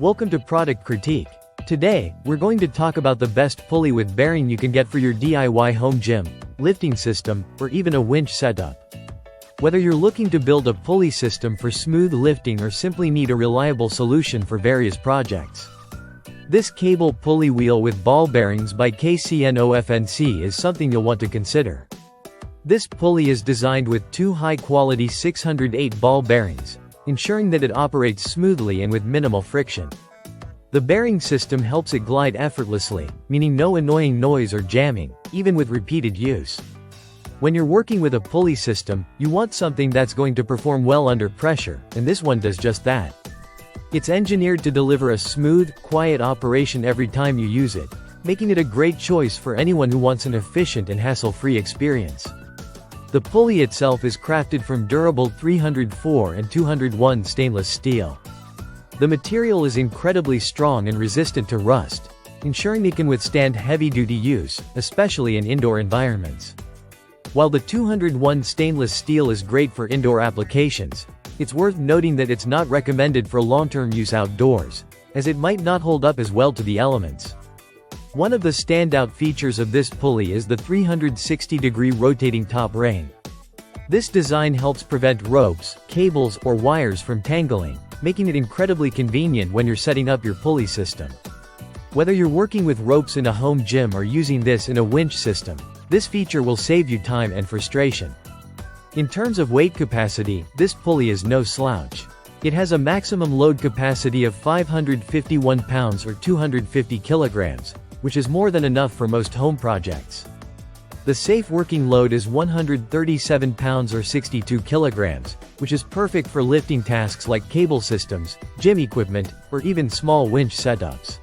Welcome to Product Critique. Today, we're going to talk about the best pulley with bearing you can get for your DIY home gym, lifting system, or even a winch setup. Whether you're looking to build a pulley system for smooth lifting or simply need a reliable solution for various projects, this cable pulley wheel with ball bearings by KCNOFNC is something you'll want to consider. This pulley is designed with two high-quality 608 ball bearings, ensuring that it operates smoothly and with minimal friction. The bearing system helps it glide effortlessly, meaning no annoying noise or jamming, even with repeated use. When you're working with a pulley system, you want something that's going to perform well under pressure, and this one does just that. It's engineered to deliver a smooth, quiet operation every time you use it, making it a great choice for anyone who wants an efficient and hassle-free experience. The pulley itself is crafted from durable 304 and 201 stainless steel. The material is incredibly strong and resistant to rust, ensuring it can withstand heavy-duty use, especially in indoor environments. While the 201 stainless steel is great for indoor applications, it's worth noting that it's not recommended for long-term use outdoors, as it might not hold up as well to the elements. One of the standout features of this pulley is the 360-degree rotating top ring. This design helps prevent ropes, cables, or wires from tangling, making it incredibly convenient when you're setting up your pulley system. Whether you're working with ropes in a home gym or using this in a winch system, this feature will save you time and frustration. In terms of weight capacity, this pulley is no slouch. It has a maximum load capacity of 551 pounds or 250 kilograms, which is more than enough for most home projects. The safe working load is 137 pounds or 62 kilograms, which is perfect for lifting tasks like cable systems, gym equipment, or even small winch setups.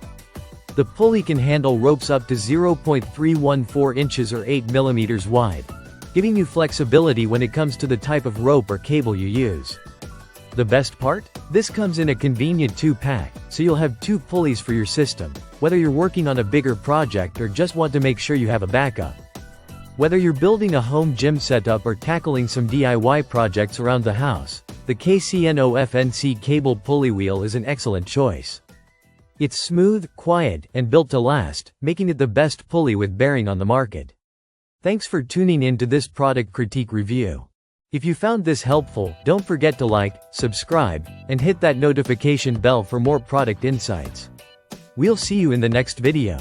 The pulley can handle ropes up to 0.314 inches or 8 millimeters wide, giving you flexibility when it comes to the type of rope or cable you use. The best part? This comes in a convenient 2-pack, so you'll have 2 pulleys for your system, whether you're working on a bigger project or just want to make sure you have a backup. Whether you're building a home gym setup or tackling some DIY projects around the house, the KCNOFNC cable pulley wheel is an excellent choice. It's smooth, quiet, and built to last, making it the best pulley with bearing on the market. Thanks for tuning in to this product critique review. If you found this helpful, don't forget to like, subscribe, and hit that notification bell for more product insights. We'll see you in the next video.